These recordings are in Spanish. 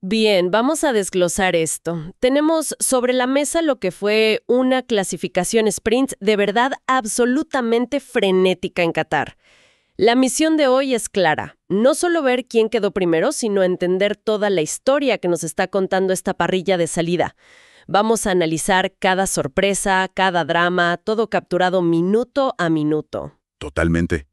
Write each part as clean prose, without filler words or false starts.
Bien, vamos a desglosar esto. Tenemos sobre la mesa lo que fue una clasificación sprint de verdad absolutamente frenética en Qatar. La misión de hoy es clara, no solo ver quién quedó primero, sino entender toda la historia que nos está contando esta parrilla de salida. Vamos a analizar cada sorpresa, cada drama, todo capturado minuto a minuto. Totalmente.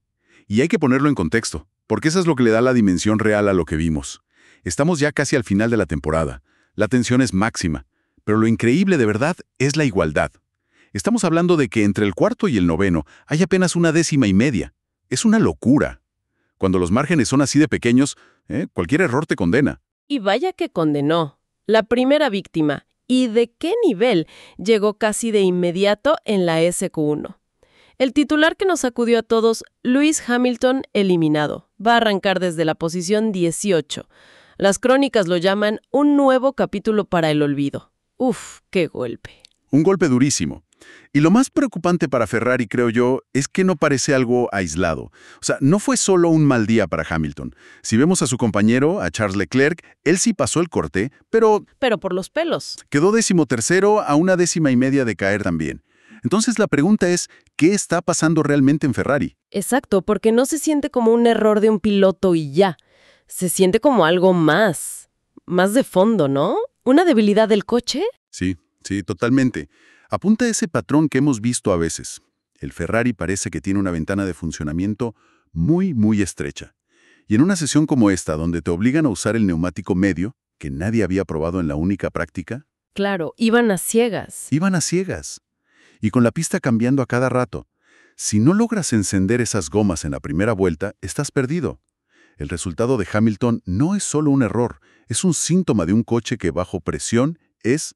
Y hay que ponerlo en contexto, porque eso es lo que le da la dimensión real a lo que vimos. Estamos ya casi al final de la temporada. La tensión es máxima, pero lo increíble de verdad es la igualdad. Estamos hablando de que entre el cuarto y el noveno hay apenas una décima y media. Es una locura. Cuando los márgenes son así de pequeños, cualquier error te condena. Y vaya que condenó. La primera víctima, ¿y de qué nivel?, llegó casi de inmediato en la SQ1. El titular que nos sacudió a todos, Lewis Hamilton eliminado. Va a arrancar desde la posición 18. Las crónicas lo llaman un nuevo capítulo para el olvido. Uf, qué golpe. Un golpe durísimo. Y lo más preocupante para Ferrari, creo yo, es que no parece algo aislado. O sea, no fue solo un mal día para Hamilton. Si vemos a su compañero, a Charles Leclerc, él sí pasó el corte, pero por los pelos. quedó 13º a una décima y media de caer también. Entonces la pregunta es, ¿qué está pasando realmente en Ferrari? Exacto, porque no se siente como un error de un piloto y ya. Se siente como algo más de fondo, ¿no? ¿Una debilidad del coche? Sí, totalmente. Apunta a ese patrón que hemos visto a veces. El Ferrari parece que tiene una ventana de funcionamiento muy, muy estrecha. Y en una sesión como esta, donde te obligan a usar el neumático medio, que nadie había probado en la única práctica, Claro, iban a ciegas. iban a ciegas. Y con la pista cambiando a cada rato. Si no logras encender esas gomas en la primera vuelta, estás perdido. El resultado de Hamilton no es solo un error, es un síntoma de un coche que bajo presión es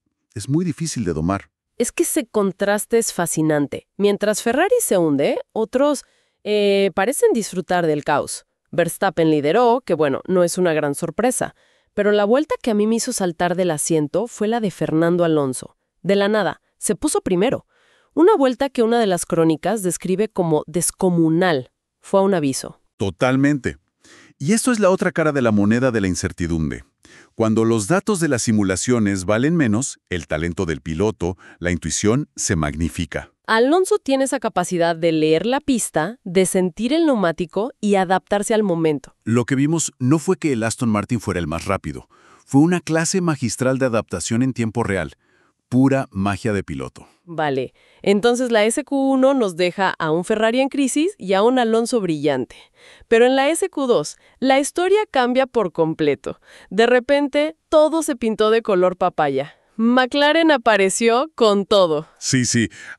muy difícil de domar. Es que ese contraste es fascinante. Mientras Ferrari se hunde, otros parecen disfrutar del caos. Verstappen lideró, que bueno, no es una gran sorpresa. Pero la vuelta que a mí me hizo saltar del asiento fue la de Fernando Alonso. De la nada, se puso primero. Una vuelta que una de las crónicas describe como descomunal. Fue un aviso. Totalmente. Y esto es la otra cara de la moneda de la incertidumbre. Cuando los datos de las simulaciones valen menos, el talento del piloto, la intuición, se magnifica. Alonso tiene esa capacidad de leer la pista, de sentir el neumático y adaptarse al momento. Lo que vimos no fue que el Aston Martin fuera el más rápido. Fue una clase magistral de adaptación en tiempo real. Pura magia de piloto. Vale, entonces la SQ1 nos deja a un Ferrari en crisis y a un Alonso brillante. Pero en la SQ2, la historia cambia por completo. De repente, todo se pintó de color papaya. McLaren apareció con todo. Sí,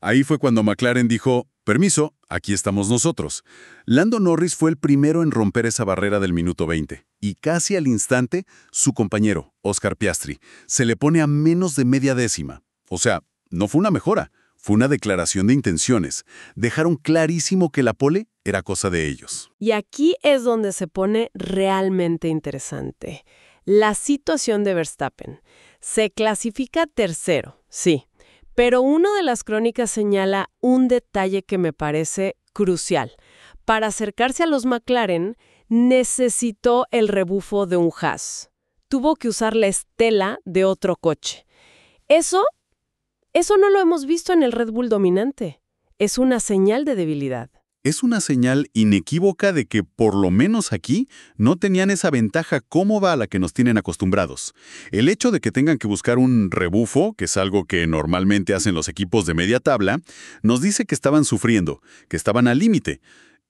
ahí fue cuando McLaren dijo, permiso, aquí estamos nosotros. Lando Norris fue el primero en romper esa barrera del minuto 20. Y casi al instante, su compañero, Oscar Piastri, se le pone a menos de media décima. O sea, no fue una mejora, fue una declaración de intenciones. Dejaron clarísimo que la pole era cosa de ellos. Y aquí es donde se pone realmente interesante. La situación de Verstappen. Se clasifica tercero, sí, pero una de las crónicas señala un detalle que me parece crucial. Para acercarse a los McLaren, necesitó el rebufo de un Haas. Tuvo que usar la estela de otro coche. Eso no lo hemos visto en el Red Bull dominante. Es una señal de debilidad. Es una señal inequívoca de que, por lo menos aquí, no tenían esa ventaja cómoda a la que nos tienen acostumbrados. El hecho de que tengan que buscar un rebufo, que es algo que normalmente hacen los equipos de media tabla, nos dice que estaban sufriendo, que estaban al límite.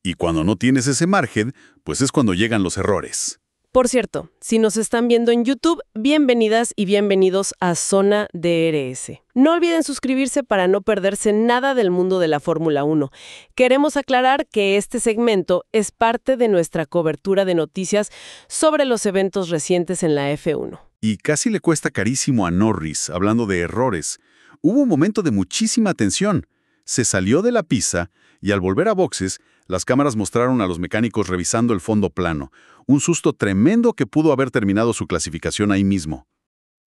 Y cuando no tienes ese margen, pues es cuando llegan los errores. Por cierto, si nos están viendo en YouTube, bienvenidas y bienvenidos a Zona DRS. No olviden suscribirse para no perderse nada del mundo de la Fórmula 1. Queremos aclarar que este segmento es parte de nuestra cobertura de noticias sobre los eventos recientes en la F1. Y casi le cuesta carísimo a Norris, hablando de errores. Hubo un momento de muchísima tensión. Se salió de la pista y al volver a boxes, las cámaras mostraron a los mecánicos revisando el fondo plano. Un susto tremendo que pudo haber terminado su clasificación ahí mismo.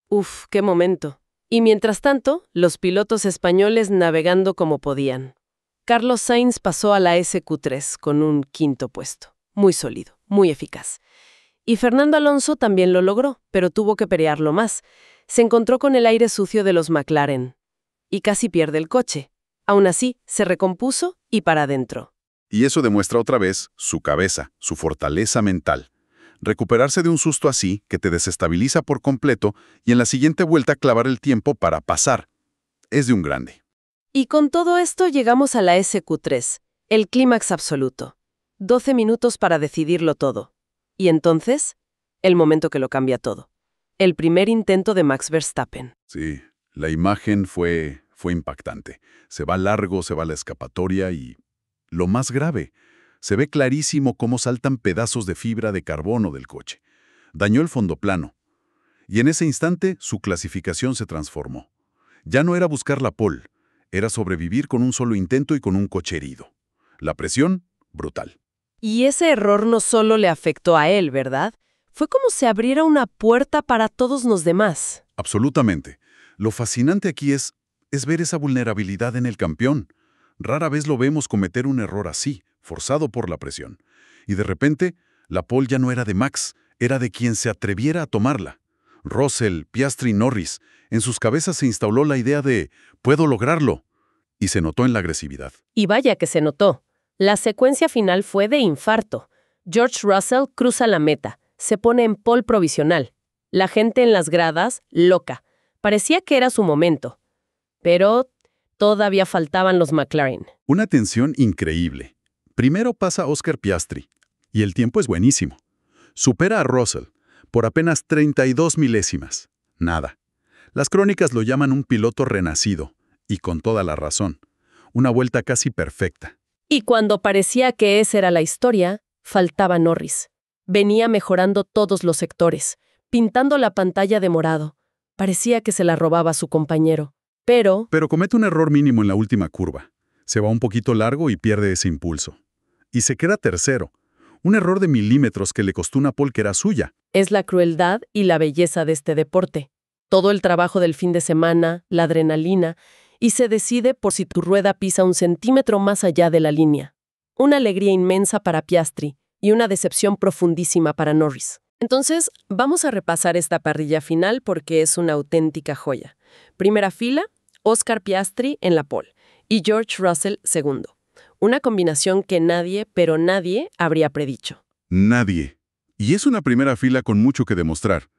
Uf, qué momento. Y mientras tanto, los pilotos españoles navegando como podían. Carlos Sainz pasó a la SQ3 con un quinto puesto. Muy sólido, muy eficaz. Y Fernando Alonso también lo logró, pero tuvo que pelearlo más. Se encontró con el aire sucio de los McLaren y casi pierde el coche. Aún así, se recompuso y para adentro. Y eso demuestra otra vez su cabeza, su fortaleza mental. Recuperarse de un susto así, que te desestabiliza por completo, y en la siguiente vuelta clavar el tiempo para pasar. Es de un grande. Y con todo esto llegamos a la SQ3, el clímax absoluto. 12 minutos para decidirlo todo. Y entonces, el momento que lo cambia todo. El primer intento de Max Verstappen. Sí, la imagen fue impactante. Se va largo, se va la escapatoria y... Lo más grave, se ve clarísimo cómo saltan pedazos de fibra de carbono del coche. Dañó el fondoplano. Y en ese instante, su clasificación se transformó. Ya no era buscar la pole, era sobrevivir con un solo intento y con un coche herido. La presión, brutal. Y ese error no solo le afectó a él, ¿verdad? Fue como si abriera una puerta para todos los demás. Absolutamente. Lo fascinante aquí es ver esa vulnerabilidad en el campeón. Rara vez lo vemos cometer un error así, forzado por la presión. Y de repente, la pole ya no era de Max, era de quien se atreviera a tomarla. Russell, Piastri y Norris, en sus cabezas se instauró la idea de «puedo lograrlo». Y se notó en la agresividad. Y vaya que se notó. La secuencia final fue de infarto. George Russell cruza la meta, se pone en pole provisional. La gente en las gradas, loca. Parecía que era su momento. Pero todavía faltaban los McLaren. Una tensión increíble. Primero pasa Oscar Piastri, y el tiempo es buenísimo. Supera a Russell, por apenas 32 milésimas. Nada. Las crónicas lo llaman un piloto renacido, y con toda la razón. Una vuelta casi perfecta. Y cuando parecía que esa era la historia, faltaba Norris. Venía mejorando todos los sectores, pintando la pantalla de morado. Parecía que se la robaba a su compañero. Pero comete un error mínimo en la última curva. Se va un poquito largo y pierde ese impulso. Y se queda tercero. Un error de milímetros que le costó una pole que era suya. es la crueldad y la belleza de este deporte. Todo el trabajo del fin de semana, la adrenalina, y se decide por si tu rueda pisa un centímetro más allá de la línea. Una alegría inmensa para Piastri y una decepción profundísima para Norris. Entonces, vamos a repasar esta parrilla final porque es una auténtica joya. Primera fila, Oscar Piastri en la pole y George Russell segundo. Una combinación que nadie, pero nadie, habría predicho. Nadie. Y es una primera fila con mucho que demostrar.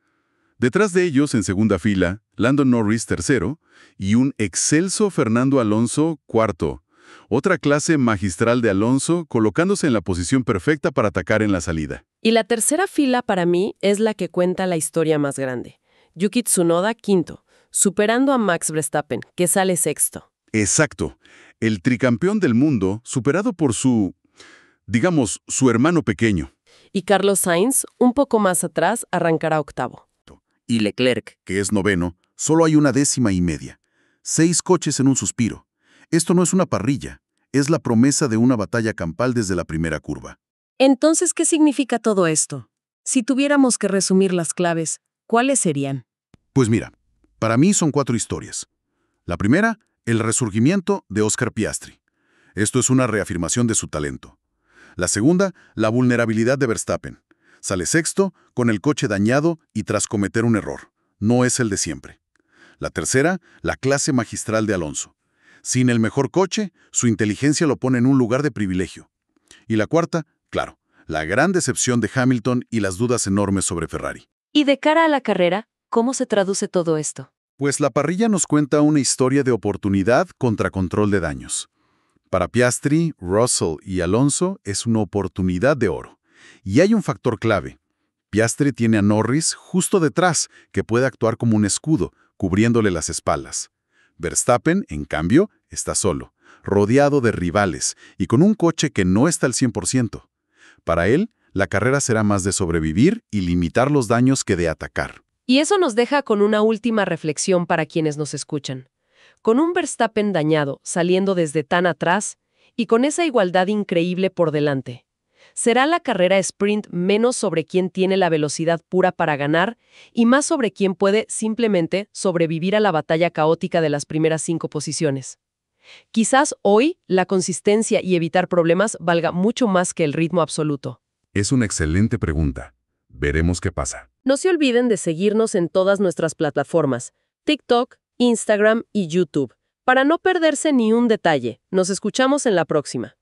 Detrás de ellos, en segunda fila, Lando Norris tercero y un excelso Fernando Alonso cuarto. Otra clase magistral de Alonso colocándose en la posición perfecta para atacar en la salida. Y la tercera fila para mí es la que cuenta la historia más grande. Yuki Tsunoda quinto, superando a Max Verstappen, que sale sexto. Exacto. El tricampeón del mundo superado por su hermano pequeño. Y Carlos Sainz, un poco más atrás, arrancará octavo. Y Leclerc, que es noveno, solo hay una décima y media. 6 coches en un suspiro. Esto no es una parrilla, es la promesa de una batalla campal desde la primera curva. Entonces, ¿qué significa todo esto? Si tuviéramos que resumir las claves, ¿cuáles serían? Pues mira, para mí son 4 historias. La primera, el resurgimiento de Oscar Piastri. Esto es una reafirmación de su talento. La segunda, la vulnerabilidad de Verstappen. Sale sexto, con el coche dañado y tras cometer un error. No es el de siempre. La tercera, la clase magistral de Alonso. Sin el mejor coche, su inteligencia lo pone en un lugar de privilegio. Y la cuarta, claro, la gran decepción de Hamilton y las dudas enormes sobre Ferrari. Y de cara a la carrera, ¿cómo se traduce todo esto? Pues la parrilla nos cuenta una historia de oportunidad contra control de daños. Para Piastri, Russell y Alonso es una oportunidad de oro. Y hay un factor clave. Piastri tiene a Norris justo detrás, que puede actuar como un escudo, cubriéndole las espaldas. Verstappen, en cambio, está solo, rodeado de rivales y con un coche que no está al 100%. Para él, la carrera será más de sobrevivir y limitar los daños que de atacar. Y eso nos deja con una última reflexión para quienes nos escuchan. Con un Verstappen dañado, saliendo desde tan atrás, y con esa igualdad increíble por delante. Será la carrera sprint menos sobre quién tiene la velocidad pura para ganar y más sobre quién puede simplemente sobrevivir a la batalla caótica de las primeras 5 posiciones. Quizás hoy la consistencia y evitar problemas valga mucho más que el ritmo absoluto. Es una excelente pregunta. Veremos qué pasa. No se olviden de seguirnos en todas nuestras plataformas, TikTok, Instagram y YouTube, para no perderse ni un detalle. Nos escuchamos en la próxima.